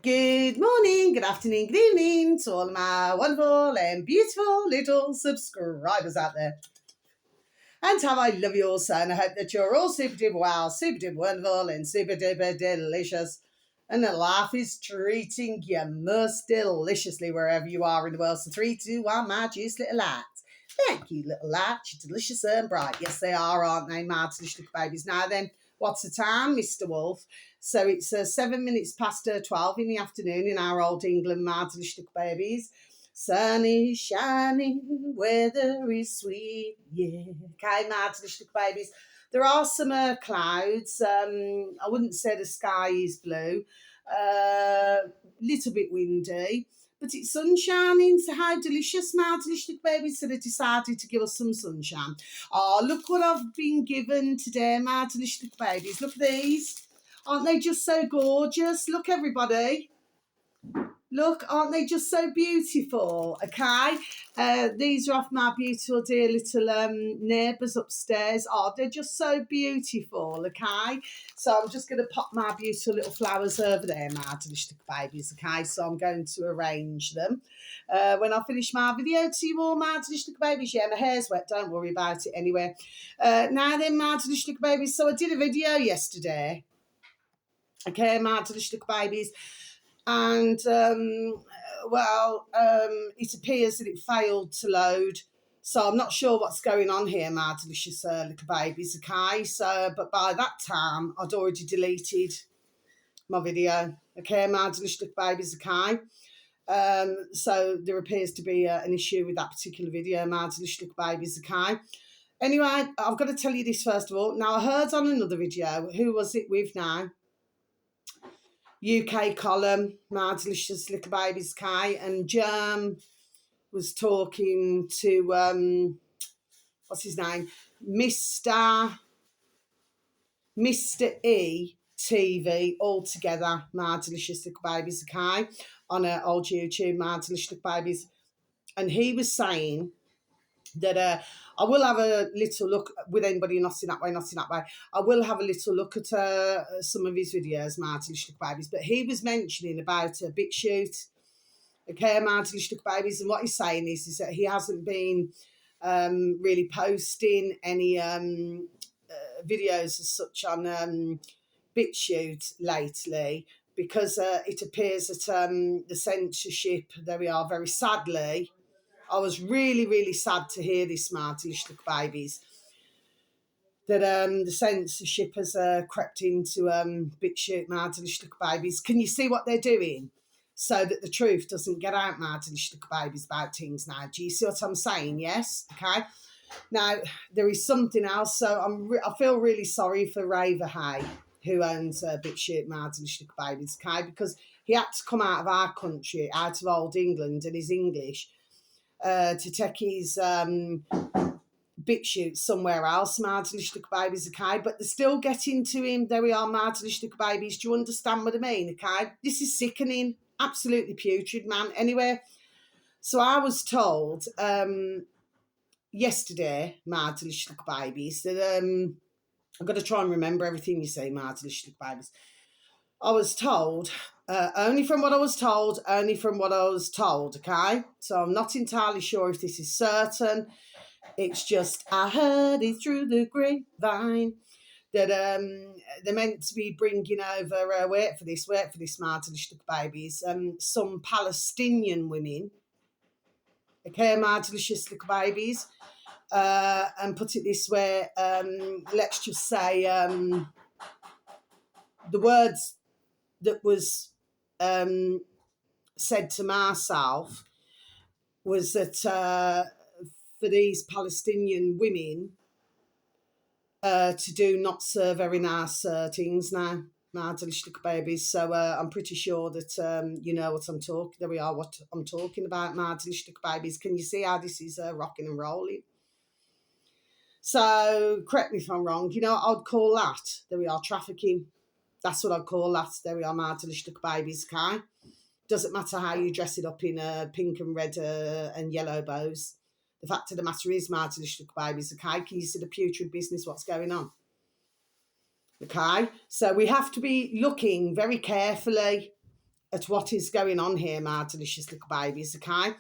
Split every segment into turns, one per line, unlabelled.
Good morning, good afternoon, good evening to all my wonderful and beautiful little subscribers out there. And how I love you all, so, and I hope that you're all super duper wow, super duper wonderful, and super duper delicious. And that life is treating you most deliciously wherever you are in the world. So 3, 2, 1, my juice little lights. Thank you, little lights. You're delicious and bright. Yes, they are, aren't they, my delicious little babies? Now then, what's the time, Mr. Wolf? So it's 7 minutes past 12 in the afternoon in our old England, my delicious little babies. Sun is shining, weather is sweet, yeah. Okay, my delicious little babies. There are some clouds. I wouldn't say the sky is blue. Little bit windy, but it's sunshining. So how delicious, my delicious little babies. So they decided to give us some sunshine. Oh, look what I've been given today, my delicious little babies. Look at these. Aren't they just so gorgeous? Look, everybody. Look, aren't they just so beautiful? Okay, these are off my beautiful dear little neighbours upstairs. Oh, they're just so beautiful. Okay, so I'm just going to pop my beautiful little flowers over there, my delicious babies. Okay, so I'm going to arrange them when I finish my video to you all, my delicious babies. Yeah, my hair's wet. Don't worry about it anyway. Now then, my delicious babies. So I did a video yesterday. Okay, my delicious babies. And, it appears that it failed to load. So I'm not sure what's going on here, my delicious little babies, okay? So, but by that time, I'd already deleted my video, okay, my delicious little babies, okay? So there appears to be an issue with that particular video, my delicious little babies, okay? Anyway, I've got to tell you this first of all. Now, I heard on another video, who was it with now? UK column, my delicious little babies, Kai, and Germ was talking to what's his name, Mr. E TV all together, my delicious little babies, okay, on old YouTube, my delicious little babies, and he was saying that I will have a little look with anybody not in that way. I will have a little look at some of his videos, Martin Schlick Babies. But he was mentioning about a BitChute, okay, Martin Schlick Babies, and what he's saying is that he hasn't been really posting any videos as such on BitChute lately because it appears that the censorship, there we are, very sadly. I was really, really sad to hear this, Marty Little Babies, that the censorship has crept into BitChute, Marty Little Babies. Can you see what they're doing? So that the truth doesn't get out, Marty Little Babies, about things now. Do you see what I'm saying? Yes? Okay. Now, there is something else. So I feel really sorry for Raver Hay, who owns BitChute, Marty Little Babies, okay? Because he had to come out of our country, out of old England, and his English, to take his BitChute somewhere else, Mardelicious Little Babies, okay? But they're still getting to him. There we are, Mardelicious Little Babies. Do you understand what I mean, okay? This is sickening. Absolutely putrid, man. Anyway, so I was told yesterday, Mardelicious Little Babies, that I've got to try and remember everything you say, Mardelicious Little Babies. I was told, only from what I was told, okay? So I'm not entirely sure if this is certain. It's just, I heard it through the grapevine that they're meant to be bringing over, wait for this, Mardelicious Little Babies, some Palestinian women, okay, Mardelicious Little Babies, and put it this way, let's just say the words that was said to myself was that for these Palestinian women to do not so very nice things now, my delicious little babies. So I'm pretty sure that you know what I'm talking. There we are, what I'm talking about, my delicious little babies. Can you see how this is rocking and rolling? So correct me if I'm wrong. You know what I'd call that? There we are, trafficking. That's what I'd call that. There we are, my delicious little babies, okay? Doesn't matter how you dress it up in pink and red and yellow bows. The fact of the matter is, my delicious little babies, okay? Can you see the putrid business, what's going on? Okay? So we have to be looking very carefully at what is going on here, my delicious little babies, okay?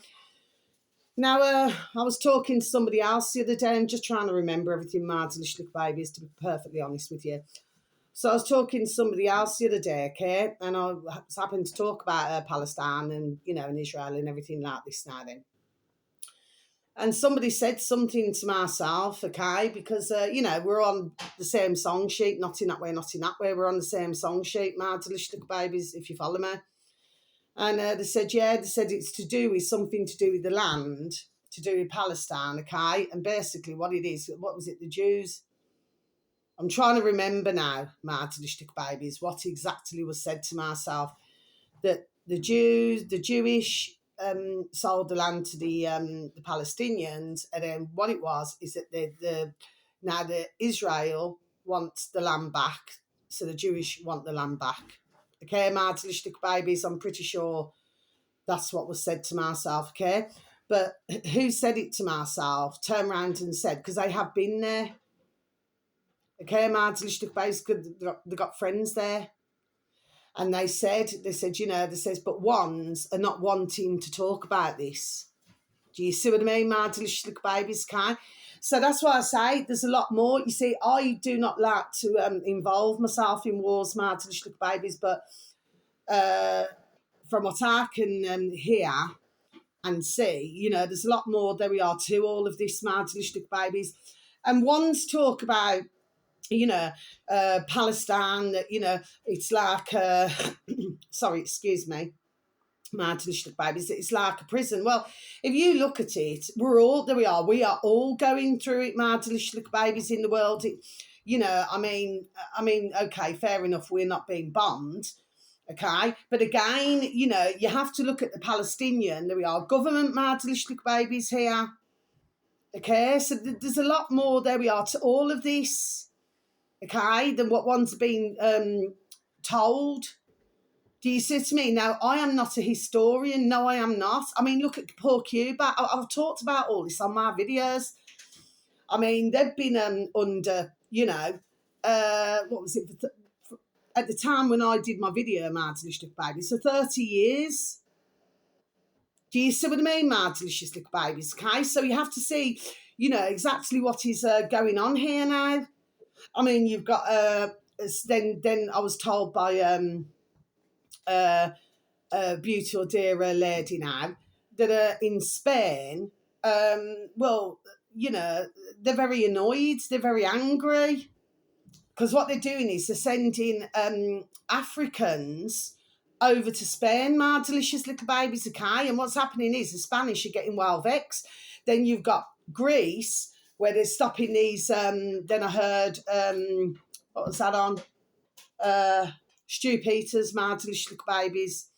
Now, I was talking to somebody else the other day. I'm just trying to remember everything, my delicious little babies, to be perfectly honest with you. So I was talking to somebody else the other day, okay? And I was happened to talk about Palestine and, and Israel and everything like this now then. And somebody said something to myself, okay, because, we're on the same song sheet, not in that way, not in that way. We're on the same song sheet, my delicious little babies, if you follow me. And they said it's to do with something to do with the land, to do with Palestine, okay? And basically what it is, what was it, the Jews? I'm trying to remember now, my delicious little babies, what exactly was said to myself, that the Jewish sold the land to the Palestinians, and then what it was is that now the Israel wants the land back, so the Jewish want the land back. Okay, my delicious babies, I'm pretty sure that's what was said to myself. Okay, but who said it to myself? Turned around and said, because I have been there. Okay, my delicious babies, they got friends there. And they said, but ones are not wanting to talk about this. Do you see what I mean, my delicious little babies, Kai? So that's why I say there's a lot more. You see, I do not like to involve myself in wars, my delicious little babies, but from what I can hear and see, there's a lot more there we are to all of this, my delicious little babies. And ones talk about Palestine, that, it's like, sorry, excuse me, my delicious babies, it's like a prison. Well, if you look at it, we are all going through it, my delicious babies in the world. I mean, okay, fair enough, we're not being bombed, okay, but again, you have to look at the Palestinian, there we are, government, my delicious babies here, okay, so there's a lot more there we are to all of this, okay, than what one's been told. Do you see what I mean? Now, I am not a historian. No, I am not. I mean, look at poor Cuba. I've talked about all this on my videos. I mean, they've been under, what was it? At the time when I did my video, my delicious little babies, so 30 years. Do you see what I mean, my delicious little babies? Okay, so you have to see, exactly what is going on here now. I mean, you've got then I was told by a beautiful dear lady now that in Spain, well, they're very annoyed, they're very angry, because what they're doing is they're sending Africans over to Spain, my delicious little babies, okay? And what's happening is the Spanish are getting well vexed. Then you've got Greece, where they're stopping these, then I heard, what was that on? Stu Peters, my delicious little babies,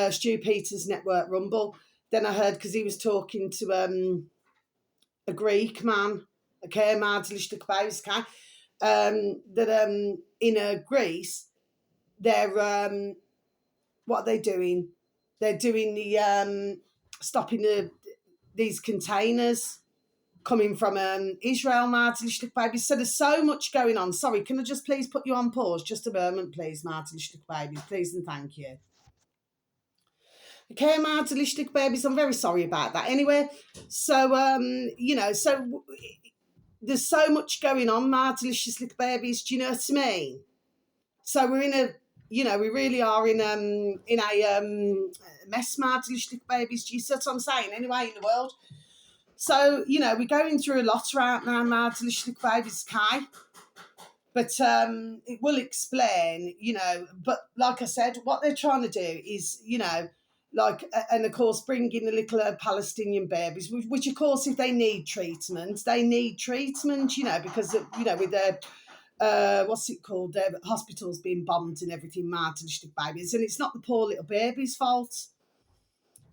Stu Peters Network Rumble. Then I heard, because he was talking to a Greek man, okay, my delicious little babies, okay, that in Greece, they're, what are they doing? They're doing the, stopping these containers coming from Israel, Martin Schlick babies. So there's so much going on. Sorry, can I just please put you on pause? Just a moment, please, Martin Schlick babies. Please and thank you. Okay, Martin Schlick babies, I'm very sorry about that. Anyway, so, so there's so much going on, Martin Schlick babies. Do you know what I mean? So we're in a, we really are in a mess, Martin Schlick babies. Do you see what I'm saying? Anyway, in the world. So, we're going through a lot right now, my delicious babies, Kai. But it will explain, but like I said, what they're trying to do is, and of course, bring in the little Palestinian babies, which of course, if they need treatment, because, with their, what's it called, their hospitals being bombed and everything, my delicious babies. And it's not the poor little baby's fault.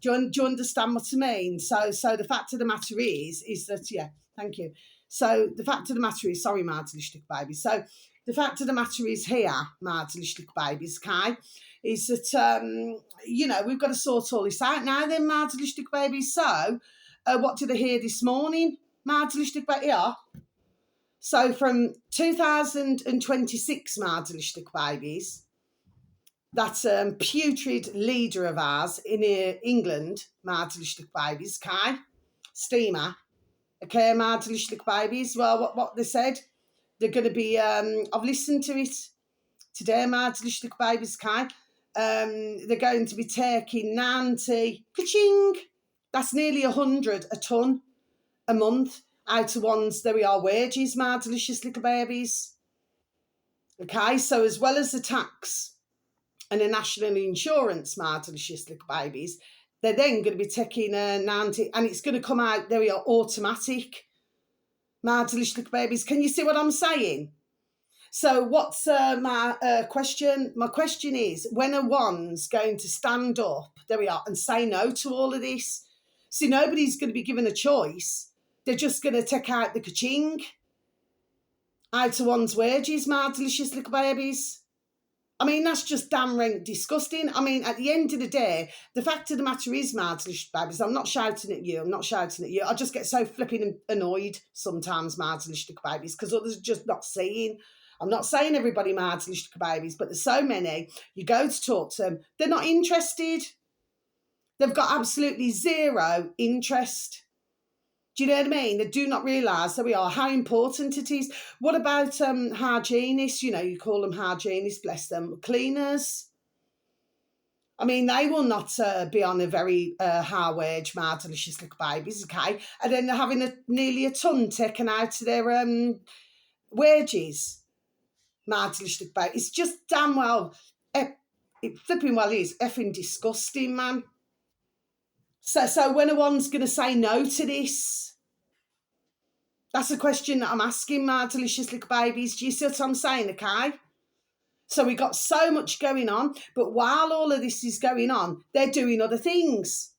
Do you understand what I mean? So the fact of the matter is that, yeah, thank you. So the fact of the matter is, sorry, my delicious babies. So the fact of the matter is here, my delicious babies, Kai, is that, we've got to sort all this out now then, my delicious babies. So what did I hear this morning, my delicious babies? Yeah. So from 2026, my delicious babies, that putrid leader of ours in England, Mardlichlik babies, Kai, steamer, okay, Mardlichlik babies. Well, what they said, they're going to be, I've listened to it today, Mardlichlik babies, Kai. They're going to be taking 90, Ka Ching, that's nearly 100 a tonne a month out of one's, there we are, wages, my delicious little babies. Okay, so as well as the tax and the national insurance, my delicious little babies, they're then going to be taking 90, and it's going to come out, there we are, automatic, my delicious little babies. Can you see what I'm saying? So what's my question? My question is, when are ones going to stand up, there we are, and say no to all of this? See, nobody's going to be given a choice. They're just going to take out the Ka Ching out of one's wages, my delicious little babies. I mean, that's just damn rank disgusting. I mean, at the end of the day, the fact of the matter is, my delicious babies, I'm not shouting at you. I just get so flipping annoyed sometimes, my delicious little babies, because others are just not seeing. I'm not saying everybody my delicious little babies, but there's so many. You go to talk to them, they're not interested. They've got absolutely zero interest. Do you know what I mean? They do not realise, there we are, how important it is. What about hygienists? You know, you call them hygienists, bless them, cleaners. I mean, they will not be on a very high wage, my delicious little babies, okay? And then they're having nearly a tonne taken out of their wages, my delicious little babies. It's just damn well, it flipping well is effing disgusting, man. So when are one's going to say no to this? That's a question that I'm asking, my delicious little babies. Do you see what I'm saying, okay? So we got so much going on, but while all of this is going on, they're doing other things.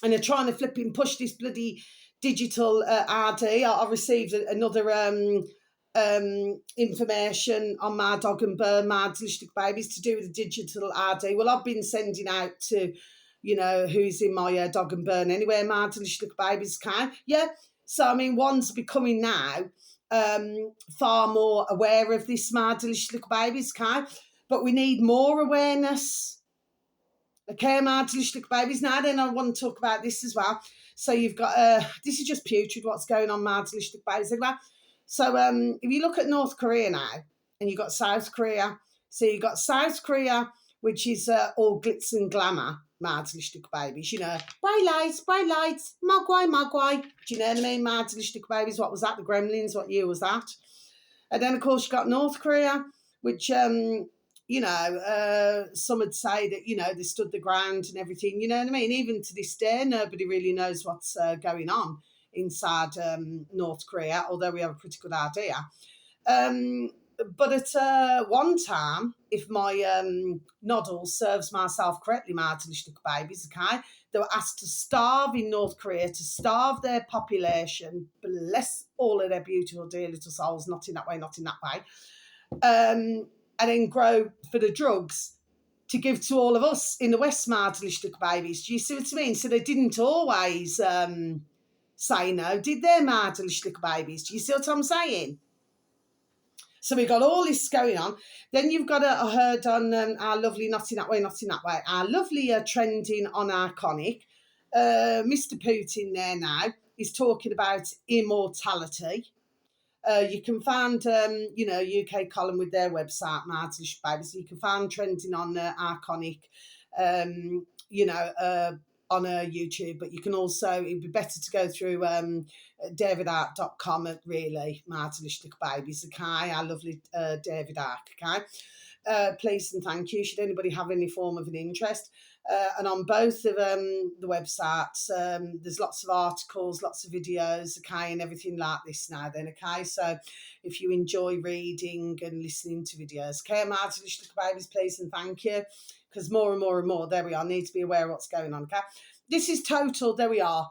And they're trying to flipping push this bloody digital RD. I received another information on my dog and bird, my delicious little babies, to do with the digital RD. Well, I've been sending out to, you know, who's in my dog and burn anyway, my delicious little babies, can. Yeah. So, I mean, one's becoming now far more aware of this, my delicious little babies, okay? But we need more awareness. Okay, my delicious little babies. Now then, I want to talk about this as well. So you've got, this is just putrid what's going on, my delicious little babies. So if you look at North Korea now, and you've got South Korea. So you've got South Korea, which is all glitz and glamour, my delicious little babies. You know, bright lights, mogwai, mogwai. Do you know what I mean, my delicious little babies? What was that? The Gremlins? What year was that? And then, of course, you've got North Korea, which, you know, some would say that, you know, they stood the ground and everything. You know what I mean? Even to this day, nobody really knows what's going on inside North Korea, although we have a pretty good idea. But at one time, if my noddle serves myself correctly, my delicious little babies, okay, they were asked to starve in North Korea, to starve their population, bless all of their beautiful, dear little souls, not in that way, not in that way, and then grow for the drugs to give to all of us in the West, my delicious little babies. Do you see what I mean? So they didn't always say no, did they, my delicious little babies? Do you see what I'm saying? So we've got all this going on. Then you've got I heard on our lovely Not In That Way, Not In That Way, our lovely trending on Iconic, Mr. Putin there now is talking about immortality. You can find, you know, UK column with their website, Martish Babies. So you can find trending on Iconic, you know, on YouTube, but you can also, it'd be better to go through davidart.com, really, Martin little babies, okay, our lovely David Ark, okay. Please and thank you, should anybody have any form of an interest. And on both of the websites, there's lots of articles, lots of videos, okay, and everything like this now then, okay. So if you enjoy reading and listening to videos, okay, Martin little babies, please and thank you, because more and more and more, there we are, need to be aware of what's going on, okay. This is total, there we are.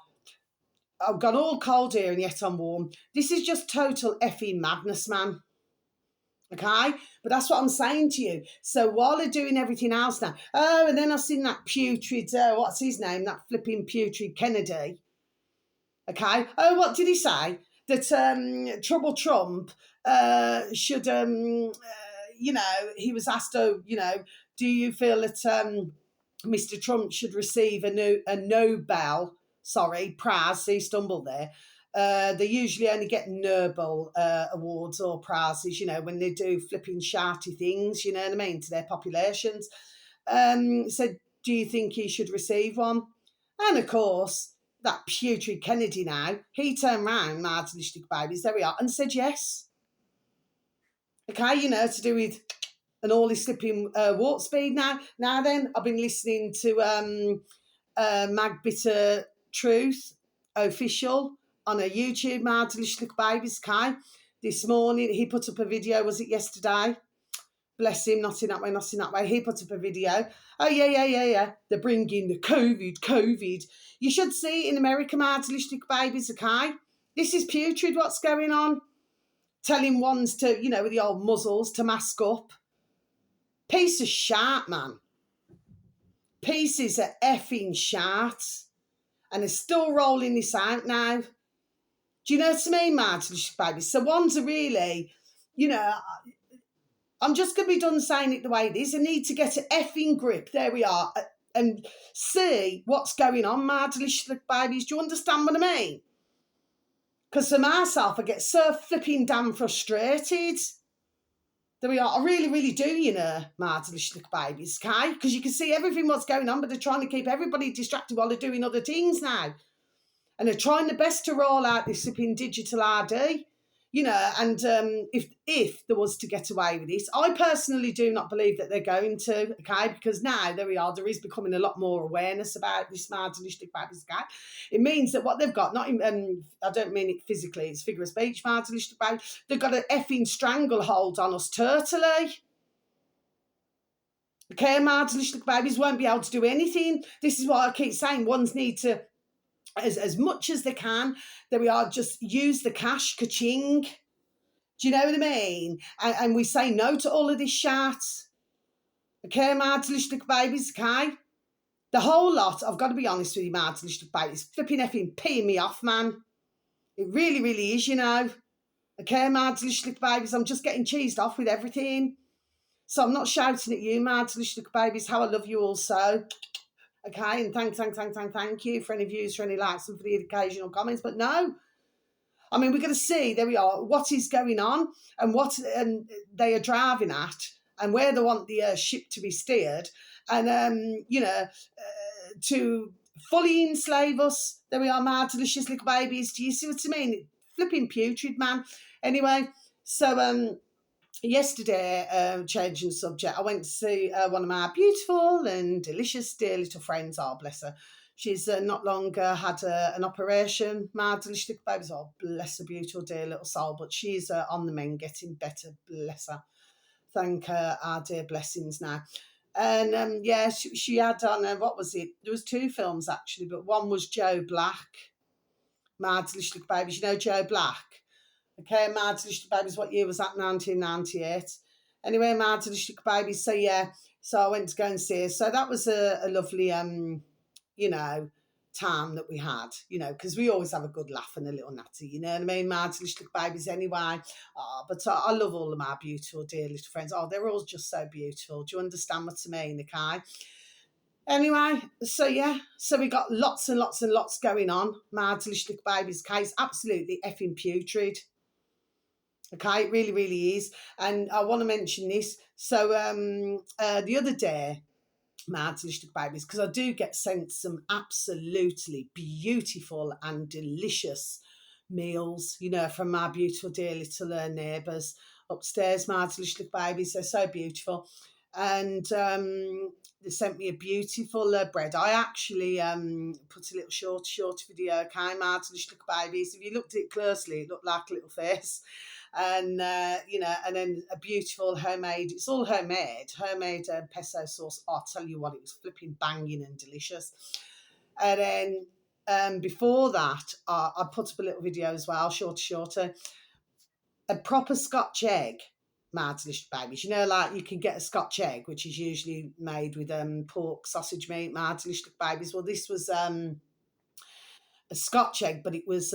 I've got all cold here and yet I'm warm. This is just total effing madness, man. Okay? But that's what I'm saying to you. So while they're doing everything else now, oh, and then I've seen that putrid, what's his name? That flipping putrid Kennedy. Okay? Oh, what did he say? That Trouble Trump should, you know, he was asked, oh, you know, do you feel that Mr. Trump should receive a Nobel, prize? See, stumbled there. They usually only get Nobel awards or prizes, when they do flipping sharty things, you know what I mean, to their populations. So do you think he should receive one? And of course, that putrid Kennedy now, he turned round, Martin babies, there we are, and said yes. Okay, to do with and all this slipping warp speed now. Now then, I've been listening to Mag Bitter Truth official on a YouTube, Martin babies, okay? This morning, he put up a video, was it yesterday? Bless him, not in that way, not in that way. He put up a video. Oh, yeah. They're bringing the COVID. You should see in America, Martin babies, okay? This is putrid, what's going on. Telling ones to, with the old muzzles to mask up. Piece of shart, man. Pieces of effing shart. And they're still rolling this out now. Do you know what I mean, Martin babies? So ones are really, I'm just going to be done saying it the way it is. I need to get an effing grip. There we are. And see what's going on, Martin babies. Do you understand what I mean? Because for myself, I get so flipping damn frustrated. There we are. I really, really do, Martin babies, okay? Because you can see everything what's going on, but they're trying to keep everybody distracted while they're doing other things now. And they're trying their best to roll out this flipping digital ID, and if there was to get away with this, I personally do not believe that they're going to, okay? Because now, there we are, there is becoming a lot more awareness about this marginalistic babies, okay? It means that what they've got, not in, I don't mean it physically, it's figure of speech, marginalistic babies, they've got an effing stranglehold on us totally. Okay, marginalistic babies won't be able to do anything. This is what I keep saying, ones need to, as much as they can, there we are, just use the cash, K Ching. Do you know what I mean? And we say no to all of this shat. Okay, marginalistic babies, okay? The whole lot, I've got to be honest with you, marginalistic babies, flipping effing peeing me off, man. It really, really is, Okay, marginalistic babies, I'm just getting cheesed off with everything. So I'm not shouting at you, marginalistic babies, how I love you also. Okay, and thank you for any views, for any likes, and for the occasional comments. But no, I mean, we're going to see, there we are, what is going on and what they are driving at and where they want the ship to be steered and, to fully enslave us. There we are, my delicious little babies. Do you see what I mean? Flipping putrid, man. Anyway, so yesterday, changing subject, I went to see one of my beautiful and delicious dear little friends. Oh, bless her. She's not long had an operation. My delicious babies. Oh, bless her, beautiful dear little soul. But she's on the mend, getting better. Bless her. Thank her, our dear blessings now. And she had on, what was it? There was 2 films actually, but one was Joe Black. My delicious babies. You know Joe Black? Okay, my delicious babies, what year was that? 1998. Anyway, my delicious babies. So yeah, so I went to go and see her. So that was a lovely, time that we had, because we always have a good laugh and a little natty, you know what I mean? My delicious babies anyway. Oh, but I love all of my beautiful, dear little friends. Oh, they're all just so beautiful. Do you understand what I mean, okay? Anyway, so yeah, so we got lots and lots and lots going on. My delicious babies case, absolutely effing putrid. Okay, it really, really is. And I want to mention this. So the other day, my delicious babies, because I do get sent some absolutely beautiful and delicious meals, from my beautiful dear little neighbours upstairs, my delicious babies. They're so beautiful. And they sent me a beautiful bread. I actually put a little short video, okay, my delicious babies. If you looked at it closely, it looked like a little face. And, and then a beautiful homemade, it's all homemade pesto sauce. Oh, I'll tell you what, it was flipping banging and delicious. And then before that, I put up a little video as well, shorter, a proper Scotch egg, my delicious babies. Like you can get a Scotch egg, which is usually made with pork, sausage meat, my delicious babies. Well, this was a Scotch egg, but it was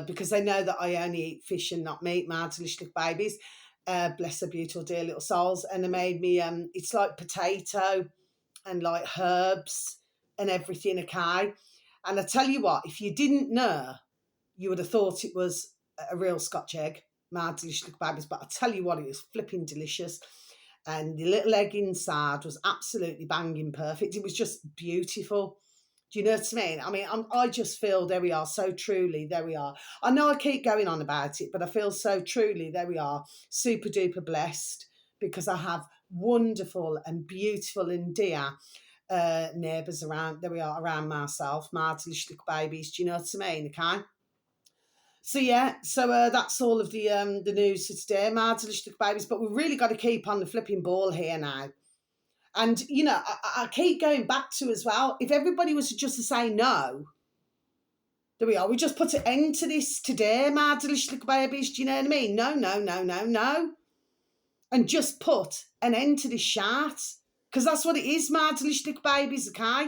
because they know that I only eat fish and not meat, my delicious babies. bless her beautiful dear little souls. And they made me, it's like potato and like herbs and everything, okay? And I tell you what, if you didn't know, you would have thought it was a real Scotch egg, my delicious little babies. But I tell you what, it was flipping delicious. And the little egg inside was absolutely banging perfect. It was just beautiful. Do you know what I mean? I just feel there we are, so truly, there we are. I know I keep going on about it, but I feel so truly, there we are, super duper blessed because I have wonderful and beautiful and dear neighbours around, there we are, around myself, my delicious little babies. Do you know what I mean? Okay. So yeah, so that's all of the news for today, my delicious little babies. But we've really got to keep on the flipping ball here now. And, you know, I keep going back to as well, if everybody was just to say no, there we are, we just put an end to this today, my delicious little babies, do you know what I mean? No, no, no, no, no. And just put an end to this shat, because that's what it is, my delicious little babies, okay?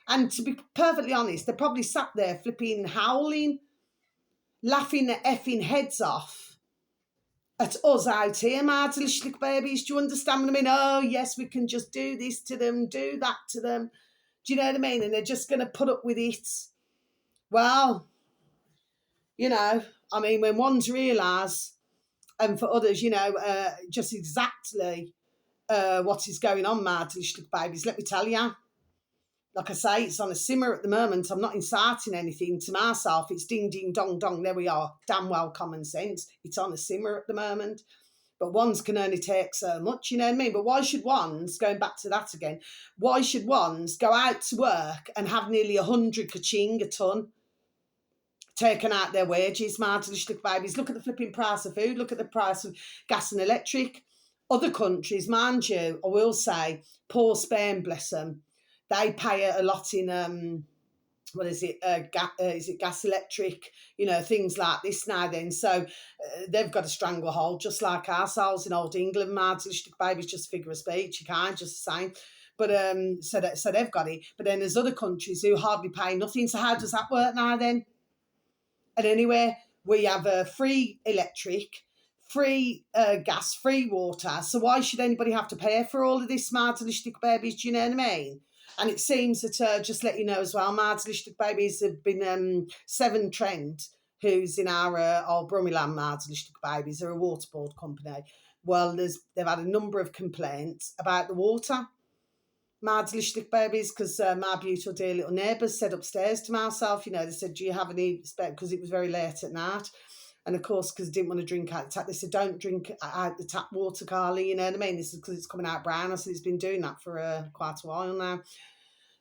And to be perfectly honest, they're probably sat there flipping, howling, laughing their effing heads off at us out here, my delicious little babies. Do you understand what I mean? Oh, yes, we can just do this to them, do that to them. Do you know what I mean? And they're just going to put up with it. Well, you know, I mean, when ones realise, and for others, you know, just exactly what is going on, my delicious little babies, let me tell you. Like I say, it's on a simmer at the moment. I'm not inciting anything to myself. It's ding, ding, dong, dong. There we are. Damn well common sense. It's on a simmer at the moment. But ones can only take so much, you know what I mean? But why should ones, going back to that again, why should ones go out to work and have nearly 100 K Ching a tonne taken out their wages, my delicious little babies? Look at the flipping price of food. Look at the price of gas and electric. Other countries, mind you, I will say, poor Spain, bless them, they pay a lot in what is it? Is it gas, electric? You know, things like this now. Then, so they've got a stranglehold, just like ourselves in old England. My delicious babies, just figure of speech. You can't just the same. But so they've got it. But then there's other countries who hardly pay nothing. So how does that work now then? And anyway, we have free electric, free gas, free water. So why should anybody have to pay for all of this, my delicious babies? Do you know what I mean? And it seems that, just let you know as well, my delicious babies have been Severn Trent, who's in our old Brummyland, my delicious babies, they're a water board company. Well, they've had a number of complaints about the water, my delicious babies, because my beautiful dear little neighbours said upstairs to myself, you know, they said, do you have any spare, because it was very late at night. And of course, because I didn't want to drink out the tap, they said, don't drink out the tap water, Carly, you know what I mean? This is because it's coming out brown. I said, it's been doing that for quite a while now.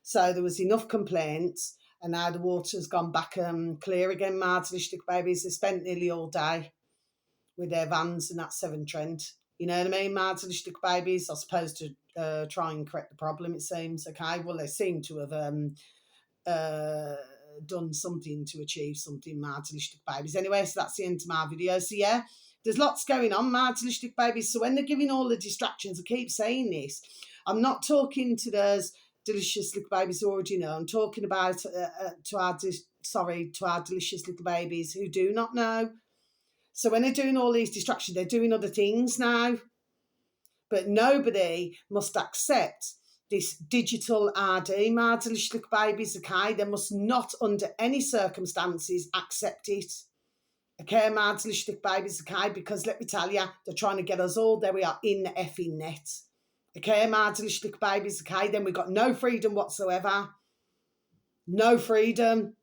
So there was enough complaints, and now the water's gone back clear again, my delicious babies. They spent nearly all day with their vans and that Severn Trent. You know what I mean, my delicious babies? I suppose to try and correct the problem, it seems. Okay, well, they seem to have done something to achieve something, my delicious babies. Anyway, so that's the end of my video. So yeah, there's lots going on, my delicious babies. So when they're giving all the distractions, I keep saying this, I'm not talking to those delicious little babies who already know. I'm talking about to our delicious little babies who do not know. So when they're doing all these distractions, they're doing other things now. But nobody must accept this digital ID, my delicious little babies, okay? They must not, under any circumstances, accept it. Okay, my delicious little babies, okay? Because let me tell you, they're trying to get us all, there we are, in the effing net. Okay, my delicious little babies, okay? Then we've got no freedom whatsoever. No freedom.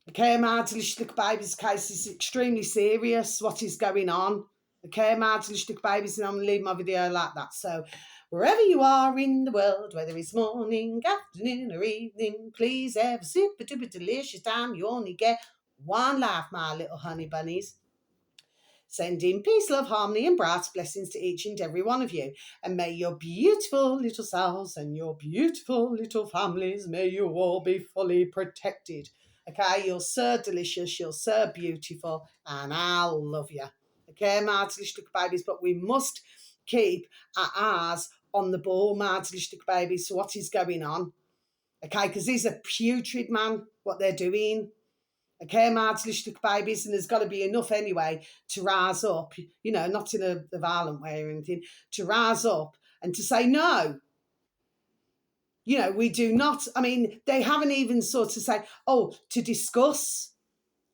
Okay, my delicious little babies, okay? This is extremely serious, what is going on. Okay, my delicious little babies, and I'm going to leave my video like that. So wherever you are in the world, whether it's morning, afternoon, or evening, please have a super duper delicious time. You only get one life, my little honey bunnies. Sending peace, love, harmony, and bright blessings to each and every one of you. And may your beautiful little selves and your beautiful little families, may you all be fully protected. Okay, you're so delicious, you're so beautiful, and I'll love you. Okay, my delicious little babies, but we must keep our eyes on the ball, my delicious little babies, so what is going on. Okay, because these are putrid, man, what they're doing. Okay, martylistic babies, and there's got to be enough anyway to rise up, you know, not in a violent way or anything, to rise up and to say no. You know, we do not, I mean, they haven't even sort of said, oh, to discuss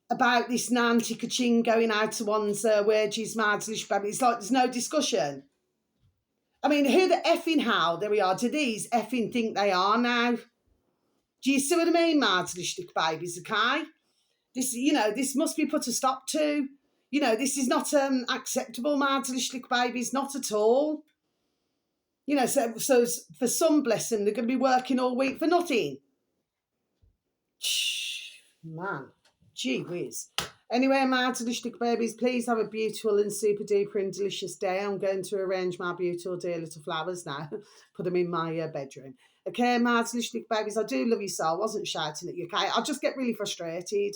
about this Nancy K Ching going out to one's wages, martylish baby. It's like there's no discussion. I mean, who the effing hell, there we are, do these effing think they are now? Do you see what I mean, martylish babies, okay? This, you know, this must be put a stop to. You know, this is not acceptable, martylish babies, not at all. You know, so for some, bless them, they're going to be working all week for nothing. Man, gee whiz. Anyway, my delicious babies, please have a beautiful and super duper and delicious day. I'm going to arrange my beautiful dear little flowers now, put them in my bedroom. Okay, my delicious babies, I do love you so. I wasn't shouting at you, okay? I just get really frustrated.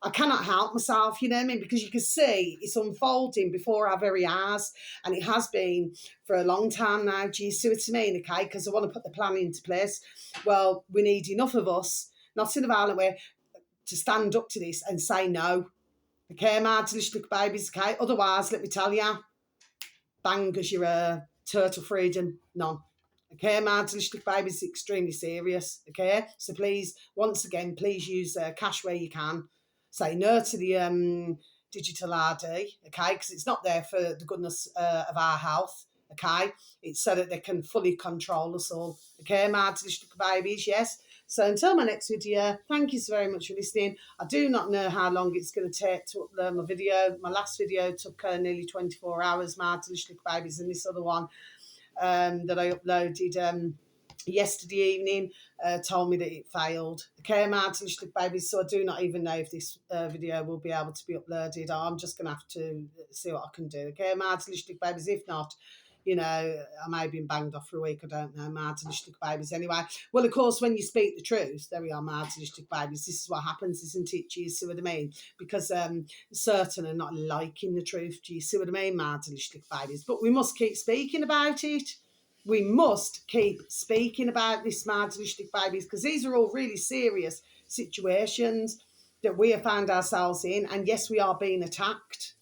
I cannot help myself, you know what I mean? Because you can see it's unfolding before our very eyes, and it has been for a long time now. Do you see what I mean? Okay, because I want to put the plan into place. Well, we need enough of us, not in a violent way, to stand up to this and say no. Okay, my delicious babies, okay? Otherwise, let me tell you, bang as your turtle freedom, none. Okay, my delicious babies, extremely serious. Okay, so please, once again, please use cash where you can. Say no to the digital ID, okay, because it's not there for the goodness of our health, okay? It's so that they can fully control us all, okay, my delicious babies, yes? So until my next video, thank you so very much for listening. I do not know how long it's going to take to upload my video. My last video took nearly 24 hours, my delicious babies, and this other one that I uploaded yesterday evening told me that it failed. Okay, my delicious babies, so I do not even know if this video will be able to be uploaded. I'm just going to have to see what I can do. Okay, my delicious babies, if not, you know, I may have been banged off for a week, I don't know, my delicious babies. Anyway, well, of course, when you speak the truth, there we are, my delicious babies, this is what happens, isn't it? Do you see what I mean? Because certain are not liking the truth, do you see what I mean, my delicious babies? But we must keep speaking about it. We must keep speaking about this, my delicious babies, because these are all really serious situations that we have found ourselves in. And yes, we are being attacked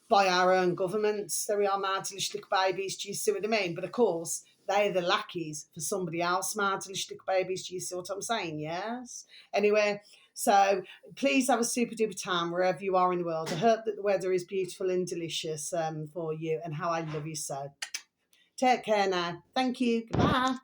by our own governments. There we are, my delicious babies. Do you see what I mean? But of course, they're the lackeys for somebody else, my delicious babies. Do you see what I'm saying? Yes. Anyway, so please have a super duper time wherever you are in the world. I hope that the weather is beautiful and delicious for you, and how I love you so. Take care now. Thank you. Goodbye.